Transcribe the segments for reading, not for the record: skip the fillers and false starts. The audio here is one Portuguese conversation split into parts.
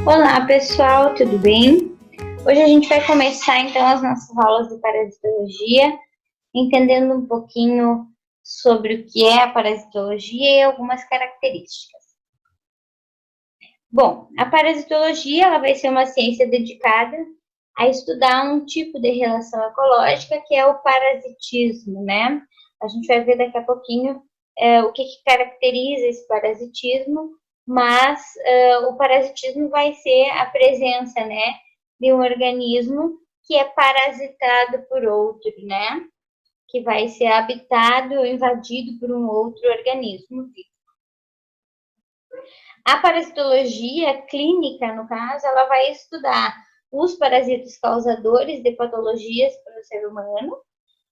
Olá pessoal, tudo bem? Hoje a gente vai começar então as nossas aulas de parasitologia, entendendo um pouquinho sobre o que é a parasitologia e algumas características. Bom, a parasitologia ela vai ser uma ciência dedicada a estudar um tipo de relação ecológica que é o parasitismo, né? A gente vai ver daqui a pouquinho o que caracteriza esse parasitismo, mas o parasitismo vai ser a presença, né, de um organismo que é parasitado por outro, né? Que vai ser habitado ou invadido por um outro organismo. A parasitologia clínica, no caso, ela vai estudar os parasitas causadores de patologias para o ser humano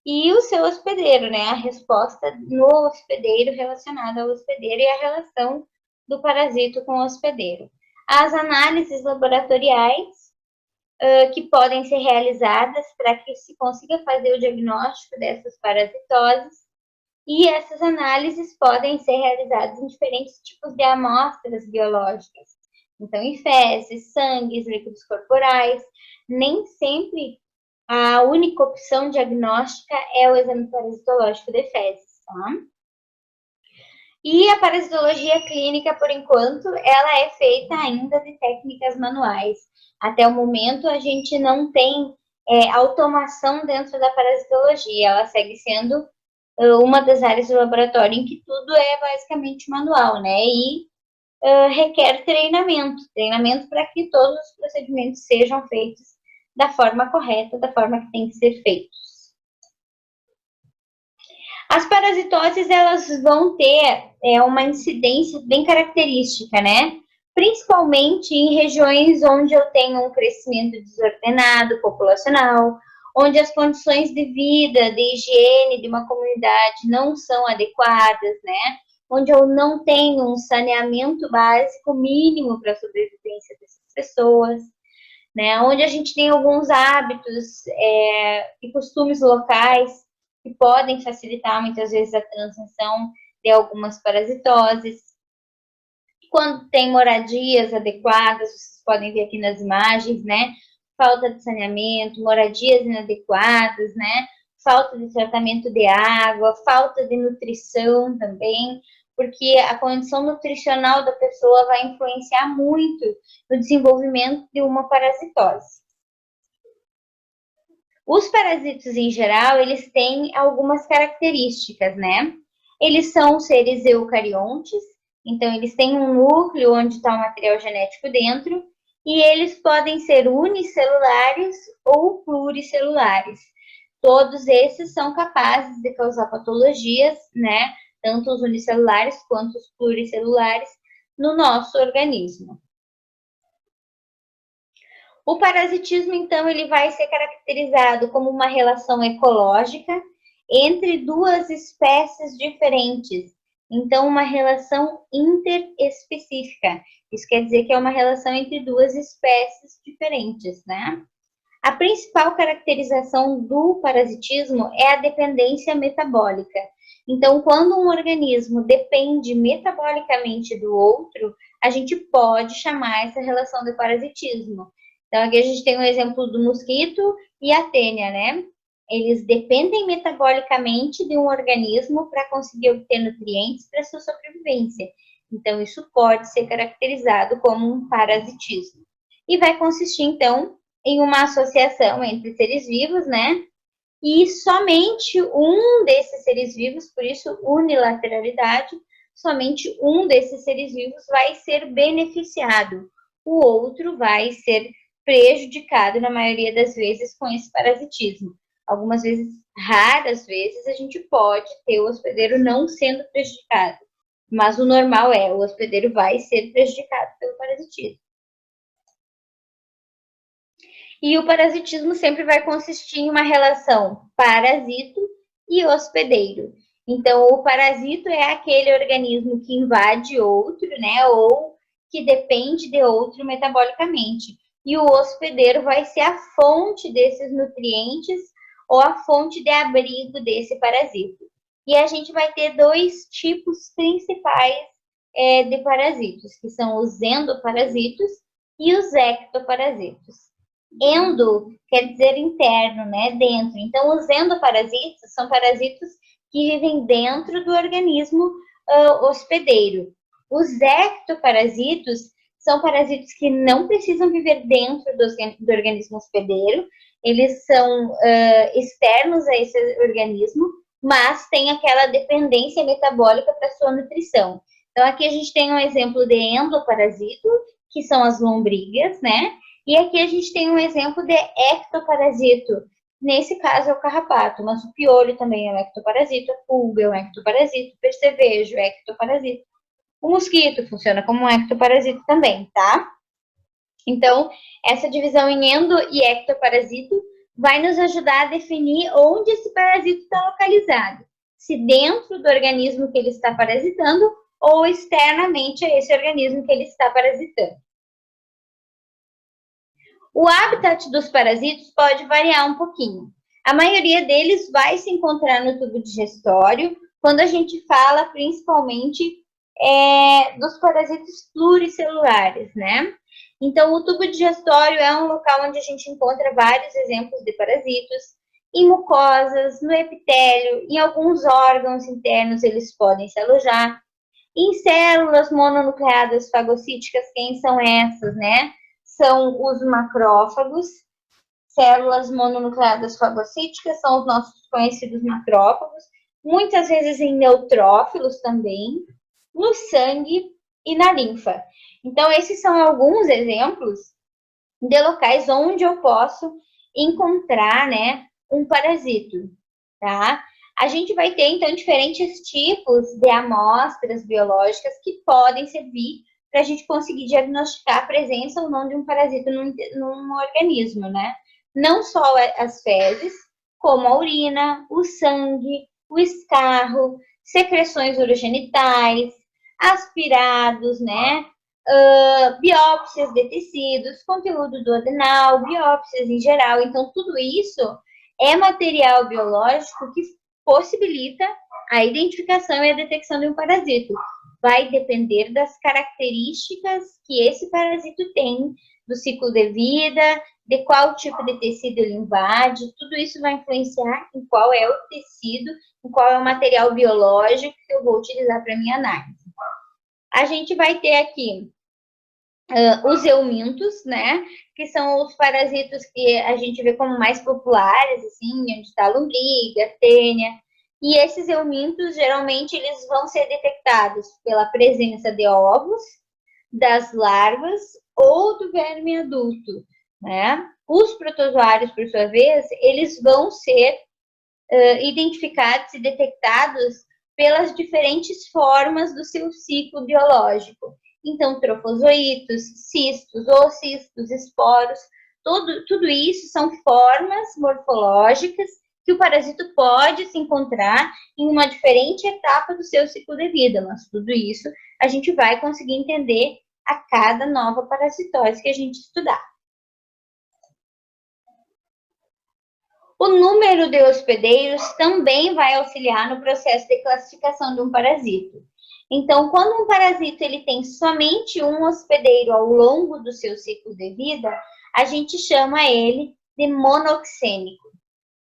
e o seu hospedeiro, né? A resposta no hospedeiro relacionada ao hospedeiro e a relação do parasito com o hospedeiro. As análises laboratoriais que podem ser realizadas para que se consiga fazer o diagnóstico dessas parasitoses e essas análises podem ser realizadas em diferentes tipos de amostras biológicas. Então, em fezes, sangues, líquidos corporais. Nem sempre a única opção diagnóstica é o exame parasitológico de fezes, tá? E a parasitologia clínica, por enquanto, ela é feita ainda de técnicas manuais. Até o momento, a gente não tem automação dentro da parasitologia. Ela segue sendo uma das áreas do laboratório em que tudo é basicamente manual, né? E requer treinamento para que todos os procedimentos sejam feitos da forma correta, da forma que tem que ser feitos. As parasitoses, elas vão ter uma incidência bem característica, né? Principalmente em regiões onde eu tenho um crescimento desordenado populacional, onde as condições de vida, de higiene de uma comunidade não são adequadas, né? Onde eu não tenho um saneamento básico mínimo para a sobrevivência dessas pessoas, né? Onde a gente tem alguns hábitos e costumes locais que podem facilitar muitas vezes a transmissão de algumas parasitoses. Quando tem moradias adequadas, vocês podem ver aqui nas imagens, né? Falta de saneamento, moradias inadequadas, né? Falta de tratamento de água, falta de nutrição também, porque a condição nutricional da pessoa vai influenciar muito no desenvolvimento de uma parasitose. Os parasitos, em geral, eles têm algumas características, né? Eles são seres eucariontes, então eles têm um núcleo onde está o material genético dentro, e eles podem ser unicelulares ou pluricelulares. Todos esses são capazes de causar patologias, né? Tanto os unicelulares quanto os pluricelulares no nosso organismo. O parasitismo, então, ele vai ser caracterizado como uma relação ecológica entre duas espécies diferentes. Então, uma relação interespecífica. Isso quer dizer que é uma relação entre duas espécies diferentes, né? A principal caracterização do parasitismo é a dependência metabólica. Então, quando um organismo depende metabolicamente do outro, a gente pode chamar essa relação de parasitismo. Então, aqui a gente tem um exemplo do mosquito e a tênia, né? Eles dependem metabolicamente de um organismo para conseguir obter nutrientes para sua sobrevivência. Então, isso pode ser caracterizado como um parasitismo. E vai consistir, então, em uma associação entre seres vivos, né? E somente um desses seres vivos, por isso unilateralidade, somente um desses seres vivos vai ser beneficiado. O outro vai ser prejudicado na maioria das vezes com esse parasitismo. Algumas vezes, raras vezes, a gente pode ter o hospedeiro não sendo prejudicado, mas o normal é o hospedeiro vai ser prejudicado pelo parasitismo. E o parasitismo sempre vai consistir em uma relação parasito e hospedeiro. Então, o parasito é aquele organismo que invade outro, né, ou que depende de outro metabolicamente. e o hospedeiro vai ser a fonte desses nutrientes ou a fonte de abrigo desse parasito. E a gente vai ter dois tipos principais de parasitos, que são os endoparasitos e os ectoparasitos. Endo quer dizer interno, né? Dentro. Então, os endoparasitos são parasitos que vivem dentro do organismo hospedeiro. Os ectoparasitos são parasitos que não precisam viver dentro do organismo hospedeiro, eles são externos a esse organismo, mas têm aquela dependência metabólica para sua nutrição. Então, aqui a gente tem um exemplo de endoparasito, que são as lombrigas, né? E aqui a gente tem um exemplo de ectoparasito. Nesse caso é o carrapato, mas o piolho também é um ectoparasito, a pulga é um ectoparasito, o percevejo é ectoparasito. O mosquito funciona como um ectoparasito também, tá? Então, essa divisão em endo e ectoparasito vai nos ajudar a definir onde esse parasito está localizado. Se dentro do organismo que ele está parasitando ou externamente a esse organismo que ele está parasitando. O habitat dos parasitos pode variar um pouquinho. A maioria deles vai se encontrar no tubo digestório, quando a gente fala principalmente dos parasitos pluricelulares, né? Então, o tubo digestório é um local onde a gente encontra vários exemplos de parasitos, em mucosas, no epitélio, em alguns órgãos internos eles podem se alojar, em células mononucleadas fagocíticas. Quem são essas, né? São os macrófagos. Células mononucleadas fagocíticas são os nossos conhecidos macrófagos, muitas vezes em neutrófilos também, no sangue e na linfa. Então, esses são alguns exemplos de locais onde eu posso encontrar, né, um parasito, tá? A gente vai ter, então, diferentes tipos de amostras biológicas que podem servir para a gente conseguir diagnosticar a presença ou não de um parasito num organismo, né? Não só as fezes, como a urina, o sangue, o escarro, secreções urogenitais, aspirados, né? Biópsias de tecidos, conteúdo do adenal, biópsias em geral. Então, tudo isso é material biológico que possibilita a identificação e a detecção de um parasito. Vai depender das características que esse parasito tem, do ciclo de vida, de qual tipo de tecido ele invade, tudo isso vai influenciar em qual é o tecido, em qual é o material biológico que eu vou utilizar para minha análise. A gente vai ter aqui os eumintos, né? Que são os parasitos que a gente vê como mais populares, assim, onde está a lombriga, a tênia. E esses eumintos, geralmente, eles vão ser detectados pela presença de ovos, das larvas ou do verme adulto, né? Os protozoários, por sua vez, eles vão ser identificados e detectados pelas diferentes formas do seu ciclo biológico. Então, trofozoitos, cistos, oocistos, esporos, tudo isso são formas morfológicas que o parasito pode se encontrar em uma diferente etapa do seu ciclo de vida, mas tudo isso a gente vai conseguir entender a cada nova parasitose que a gente estudar. O número de hospedeiros também vai auxiliar no processo de classificação de um parasito. Então, quando um parasito ele tem somente um hospedeiro ao longo do seu ciclo de vida, a gente chama ele de monoxênico.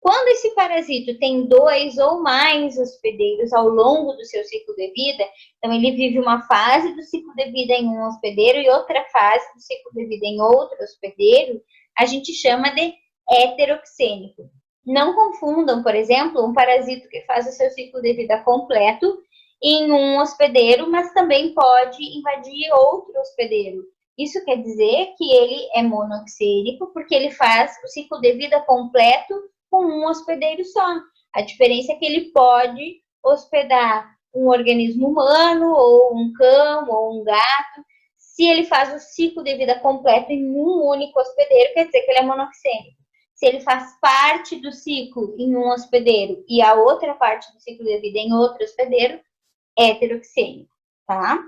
Quando esse parasito tem 2 ou mais hospedeiros ao longo do seu ciclo de vida, então ele vive uma fase do ciclo de vida em um hospedeiro e outra fase do ciclo de vida em outro hospedeiro, a gente chama de heteroxênico. Não confundam, por exemplo, um parasito que faz o seu ciclo de vida completo em um hospedeiro, mas também pode invadir outro hospedeiro. Isso quer dizer que ele é monoxênico, porque ele faz o ciclo de vida completo com um hospedeiro só. A diferença é que ele pode hospedar um organismo humano, ou um cão, ou um gato. Se ele faz o ciclo de vida completo em um único hospedeiro, quer dizer que ele é monoxênico. Se ele faz parte do ciclo em um hospedeiro e a outra parte do ciclo de vida em outro hospedeiro, heteroxênico, tá?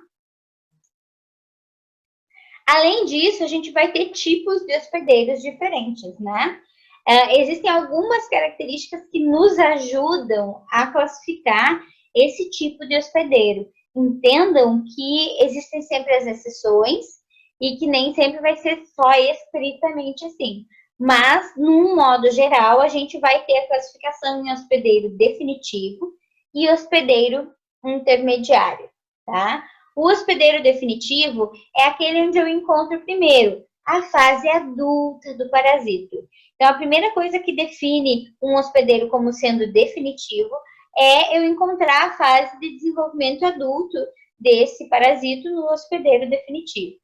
Além disso, a gente vai ter tipos de hospedeiros diferentes, né? Existem algumas características que nos ajudam a classificar esse tipo de hospedeiro. Entendam que existem sempre as exceções e que nem sempre vai ser só estritamente assim. Mas, num modo geral, a gente vai ter a classificação em hospedeiro definitivo e hospedeiro intermediário, tá? O hospedeiro definitivo é aquele onde eu encontro primeiro a fase adulta do parasito. Então, a primeira coisa que define um hospedeiro como sendo definitivo é eu encontrar a fase de desenvolvimento adulto desse parasito no hospedeiro definitivo.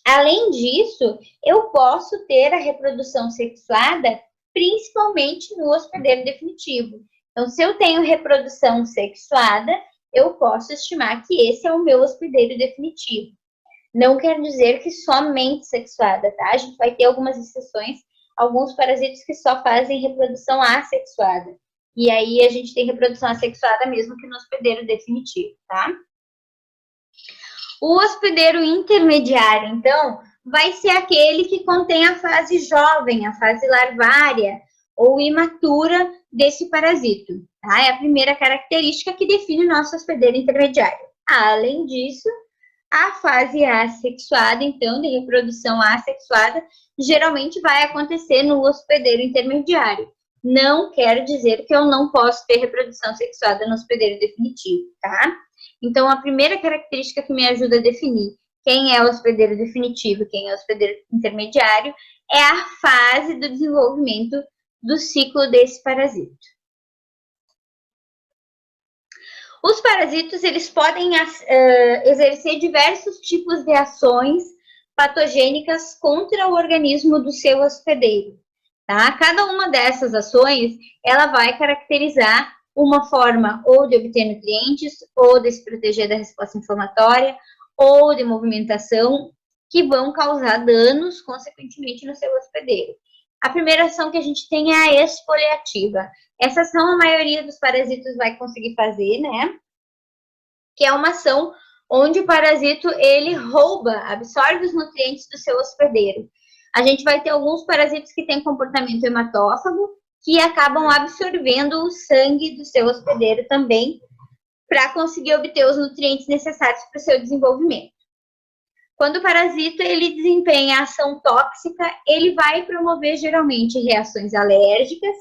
Além disso, eu posso ter a reprodução sexuada principalmente no hospedeiro definitivo. Então, se eu tenho reprodução sexuada, eu posso estimar que esse é o meu hospedeiro definitivo. Não quer dizer que somente sexuada, tá? A gente vai ter algumas exceções, alguns parasitos que só fazem reprodução assexuada. E aí a gente tem reprodução assexuada mesmo que no hospedeiro definitivo, tá? O hospedeiro intermediário, então, vai ser aquele que contém a fase jovem, a fase larvária ou imatura desse parasito. Tá? É a primeira característica que define o nosso hospedeiro intermediário. Além disso, a fase assexuada, então, de reprodução assexuada, geralmente vai acontecer no hospedeiro intermediário. Não quer dizer que eu não posso ter reprodução sexuada no hospedeiro definitivo, tá? Então, a primeira característica que me ajuda a definir quem é o hospedeiro definitivo e quem é o hospedeiro intermediário é a fase do desenvolvimento do ciclo desse parasito. Os parasitos, eles podem exercer diversos tipos de ações patogênicas contra o organismo do seu hospedeiro. Tá? Cada uma dessas ações, ela vai caracterizar uma forma ou de obter nutrientes, ou de se proteger da resposta inflamatória, ou de movimentação, que vão causar danos, consequentemente, no seu hospedeiro. A primeira ação que a gente tem é a exfoliativa. Essa ação a maioria dos parasitos vai conseguir fazer, né? Que é uma ação onde o parasito, ele rouba, absorve os nutrientes do seu hospedeiro. A gente vai ter alguns parasitos que têm comportamento hematófago, que acabam absorvendo o sangue do seu hospedeiro também, para conseguir obter os nutrientes necessários para o seu desenvolvimento. Quando o parasito ele desempenha ação tóxica, ele vai promover geralmente reações alérgicas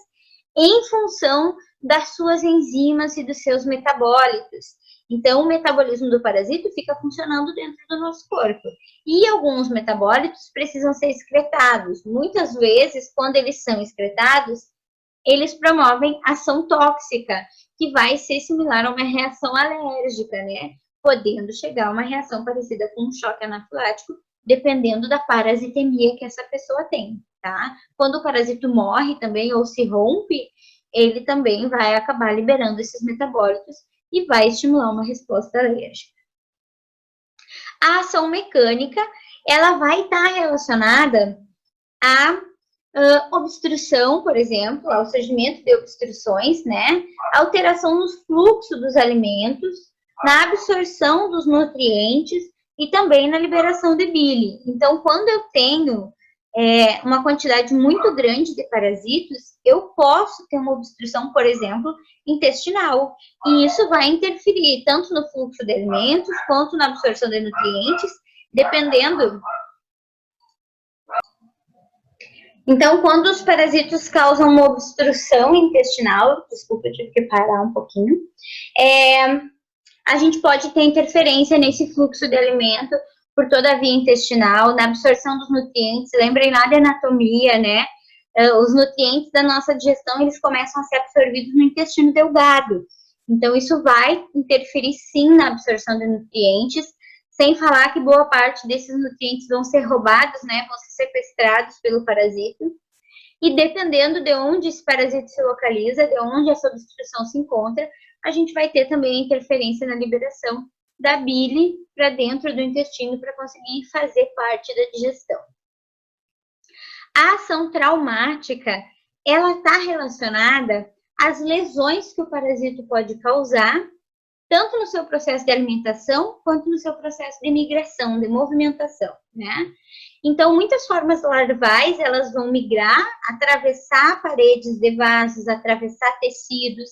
em função das suas enzimas e dos seus metabólitos. Então, o metabolismo do parasito fica funcionando dentro do nosso corpo. E alguns metabólitos precisam ser excretados. Muitas vezes, quando eles são excretados, eles promovem ação tóxica, que vai ser similar a uma reação alérgica, né? Podendo chegar a uma reação parecida com um choque anafilático, dependendo da parasitemia que essa pessoa tem, tá? Quando o parasito morre também ou se rompe, ele também vai acabar liberando esses metabólitos e vai estimular uma resposta alérgica. A ação mecânica, ela vai estar relacionada à obstrução, por exemplo, ao surgimento de obstruções, né? Alteração no fluxo dos alimentos, na absorção dos nutrientes e também na liberação de bile. Então, quando eu tenho uma quantidade muito grande de parasitos, eu posso ter uma obstrução, por exemplo, intestinal. E isso vai interferir tanto no fluxo de alimentos quanto na absorção de nutrientes, dependendo. Então, quando os parasitos causam uma obstrução intestinal, desculpa, eu tive que parar um pouquinho, a gente pode ter interferência nesse fluxo de alimento por toda a via intestinal, na absorção dos nutrientes. Lembrem lá de anatomia, né? Os nutrientes da nossa digestão, eles começam a ser absorvidos no intestino delgado. Então, isso vai interferir sim na absorção de nutrientes, sem falar que boa parte desses nutrientes vão ser roubados, né? Vão ser sequestrados pelo parasito. E dependendo de onde esse parasito se localiza, de onde essa obstrução se encontra, a gente vai ter também interferência na liberação da bile para dentro do intestino para conseguir fazer parte da digestão. A ação traumática, ela está relacionada às lesões que o parasito pode causar, tanto no seu processo de alimentação, quanto no seu processo de migração, de movimentação, né? Então, muitas formas larvais, elas vão migrar, atravessar paredes de vasos, atravessar tecidos,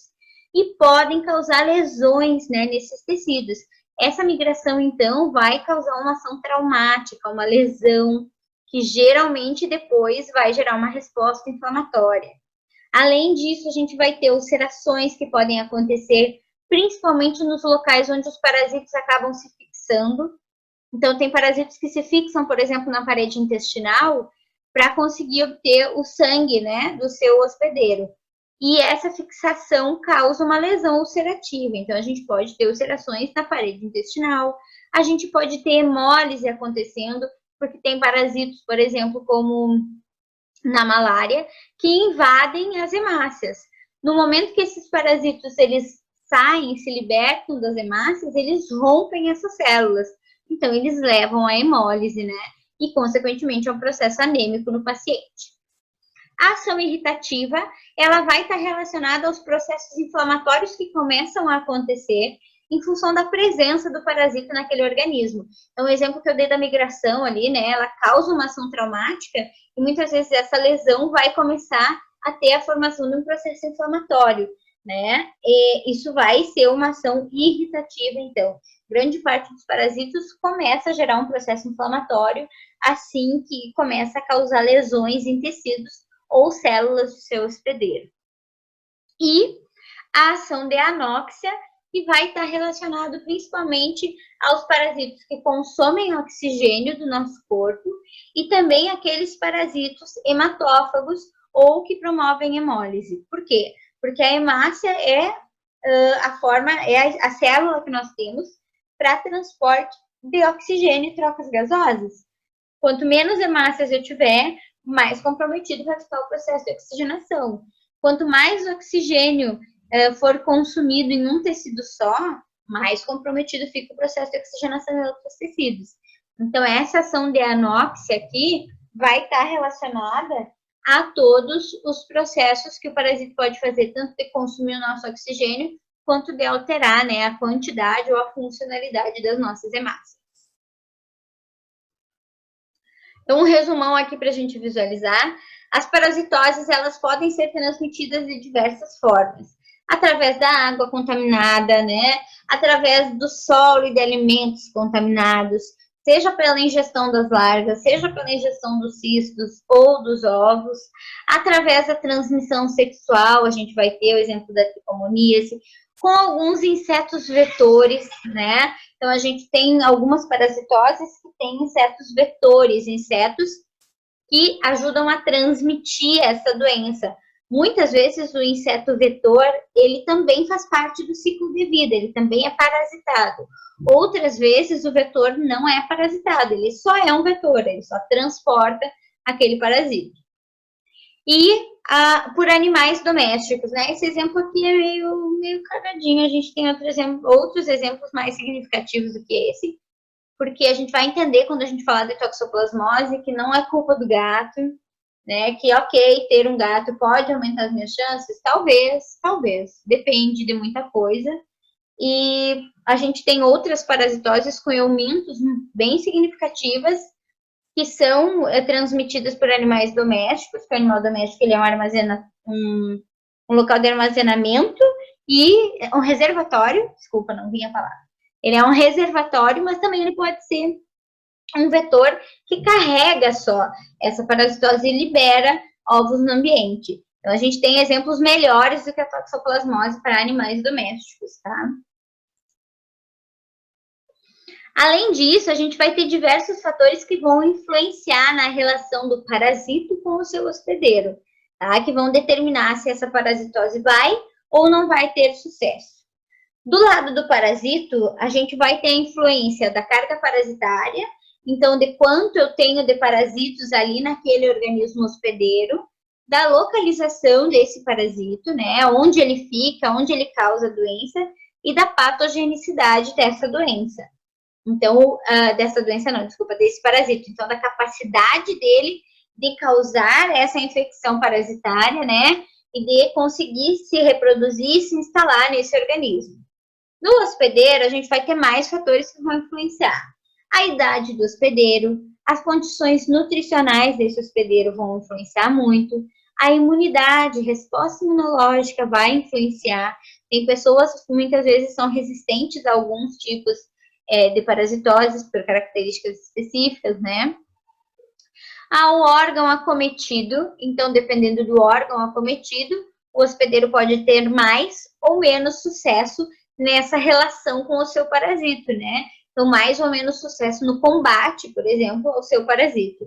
e podem causar lesões, né, nesses tecidos. Essa migração, então, vai causar uma ação traumática, uma lesão, que geralmente depois vai gerar uma resposta inflamatória. Além disso, a gente vai ter ulcerações que podem acontecer, principalmente nos locais onde os parasitos acabam se fixando. Então, tem parasitos que se fixam, por exemplo, na parede intestinal, para conseguir obter o sangue, né, do seu hospedeiro. E essa fixação causa uma lesão ulcerativa. Então, a gente pode ter ulcerações na parede intestinal, a gente pode ter hemólise acontecendo, porque tem parasitos, por exemplo, como na malária, que invadem as hemácias. No momento que esses parasitos eles saem, se libertam das hemácias, eles rompem essas células. Então, eles levam à hemólise, né? E, consequentemente, a um processo anêmico no paciente. A ação irritativa, ela vai estar relacionada aos processos inflamatórios que começam a acontecer em função da presença do parasito naquele organismo. Então, o exemplo que eu dei da migração ali, né, ela causa uma ação traumática e muitas vezes essa lesão vai começar a ter a formação de um processo inflamatório, né? E isso vai ser uma ação irritativa, então. Grande parte dos parasitos começa a gerar um processo inflamatório assim que começa a causar lesões em tecidos ou células do seu hospedeiro. E a ação de anóxia, que vai estar relacionado principalmente aos parasitos que consomem oxigênio do nosso corpo e também aqueles parasitos hematófagos ou que promovem hemólise. Por quê? Porque a hemácia é a célula que nós temos para transporte de oxigênio e trocas gasosas. Quanto menos hemácias eu tiver, mais comprometido vai ficar o processo de oxigenação. Quanto mais oxigênio for consumido em um tecido só, mais comprometido fica o processo de oxigenação em outros tecidos. Então, essa ação de anóxia aqui vai estar relacionada a todos os processos que o parasito pode fazer, tanto de consumir o nosso oxigênio, quanto de alterar, né, a quantidade ou a funcionalidade das nossas hemácias. Então, um resumão aqui para a gente visualizar. As parasitoses, elas podem ser transmitidas de diversas formas. Através da água contaminada, né? Através do solo e de alimentos contaminados, seja pela ingestão das larvas, seja pela ingestão dos cistos ou dos ovos, através da transmissão sexual, a gente vai ter o exemplo da tricomoníase, com alguns insetos vetores, né? Então, a gente tem algumas parasitoses que têm insetos vetores, insetos que ajudam a transmitir essa doença. Muitas vezes o inseto vetor, ele também faz parte do ciclo de vida, ele também é parasitado. Outras vezes o vetor não é parasitado, ele só é um vetor, ele só transporta aquele parasito. E por animais domésticos, né? Esse exemplo aqui é meio cagadinho, a gente tem outros exemplos mais significativos do que esse, porque a gente vai entender quando a gente falar de toxoplasmose que não é culpa do gato, né? Que ok, ter um gato pode aumentar as minhas chances? Talvez, depende de muita coisa. E a gente tem outras parasitoses com eumintos bem significativas que são transmitidas por animais domésticos, que o animal doméstico ele é um local de armazenamento e um reservatório, desculpa, não vinha a palavra. Ele é um reservatório, mas também ele pode ser um vetor que carrega só essa parasitose e libera ovos no ambiente. Então, a gente tem exemplos melhores do que a toxoplasmose para animais domésticos, tá? Além disso, a gente vai ter diversos fatores que vão influenciar na relação do parasito com o seu hospedeiro, tá? Que vão determinar se essa parasitose vai ou não vai ter sucesso. Do lado do parasito, a gente vai ter a influência da carga parasitária, então de quanto eu tenho de parasitos ali naquele organismo hospedeiro, da localização desse parasito, né? Onde ele fica, onde ele causa a doença e da patogenicidade dessa doença. Então, desse parasito. Então, da capacidade dele de causar essa infecção parasitária, né? E de conseguir se reproduzir e se instalar nesse organismo. No hospedeiro, a gente vai ter mais fatores que vão influenciar. A idade do hospedeiro, as condições nutricionais desse hospedeiro vão influenciar muito, a imunidade, resposta imunológica vai influenciar. Tem pessoas que muitas vezes são resistentes a alguns tipos de parasitoses por características específicas, né? Ao órgão acometido, então dependendo do órgão acometido, o hospedeiro pode ter mais ou menos sucesso nessa relação com o seu parasito, né? Então, mais ou menos sucesso no combate, por exemplo, ao seu parasito.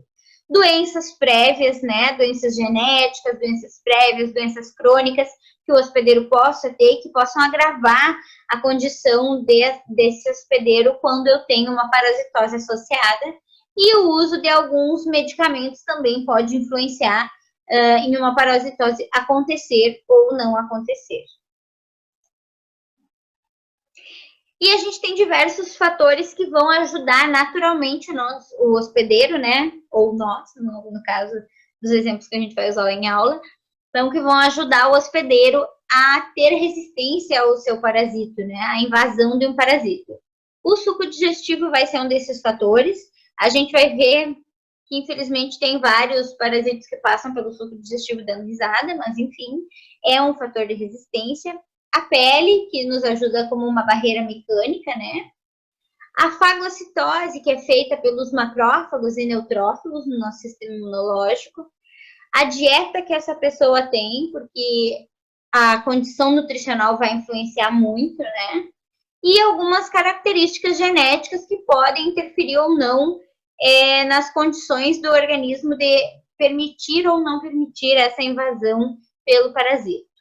Doenças prévias, né? Doenças genéticas, doenças prévias, doenças crônicas que o hospedeiro possa ter e que possam agravar a condição desse hospedeiro quando eu tenho uma parasitose associada. E o uso de alguns medicamentos também pode influenciar em uma parasitose acontecer ou não acontecer. E a gente tem diversos fatores que vão ajudar naturalmente o hospedeiro, né? Ou nós, no caso dos exemplos que a gente vai usar em aula, então que vão ajudar o hospedeiro a ter resistência ao seu parasito, né? A invasão de um parasito. O suco digestivo vai ser um desses fatores. A gente vai ver que, infelizmente, tem vários parasitos que passam pelo suco digestivo dando risada, mas, enfim, é um fator de resistência. A pele, que nos ajuda como uma barreira mecânica, né? A fagocitose, que é feita pelos macrófagos e neutrófilos no nosso sistema imunológico. A dieta que essa pessoa tem, porque a condição nutricional vai influenciar muito, né? E algumas características genéticas que podem interferir ou não nas condições do organismo de permitir ou não permitir essa invasão pelo parasito.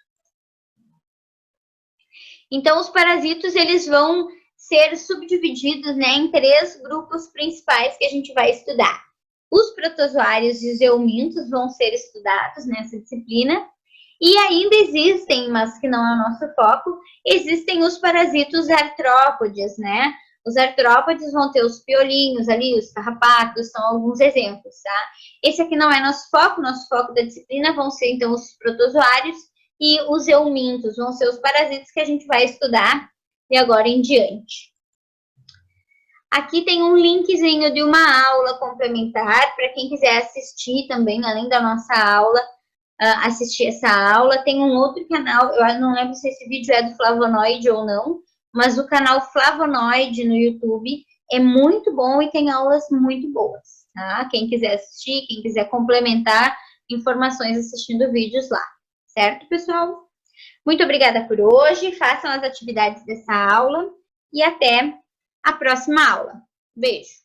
Então, os parasitos, eles vão ser subdivididos, né, em 3 grupos principais que a gente vai estudar. Os protozoários e os eumintos vão ser estudados nessa disciplina. E ainda existem, mas que não é o nosso foco, existem os parasitos artrópodes, né? Os artrópodes vão ter os piolinhos ali, os carrapatos, são alguns exemplos, tá? Esse aqui não é nosso foco da disciplina vão ser, então, os protozoários e os eumintos, vão ser os parasitos que a gente vai estudar de agora em diante. Aqui tem um linkzinho de uma aula complementar, para quem quiser assistir também, além da nossa aula, assistir essa aula. Tem um outro canal, eu não lembro se esse vídeo é do Flavonoide ou não, mas o canal Flavonoide no YouTube é muito bom e tem aulas muito boas, tá? Quem quiser assistir, quem quiser complementar informações assistindo vídeos lá, certo, pessoal? Muito obrigada por hoje, façam as atividades dessa aula e até a próxima aula. Beijo!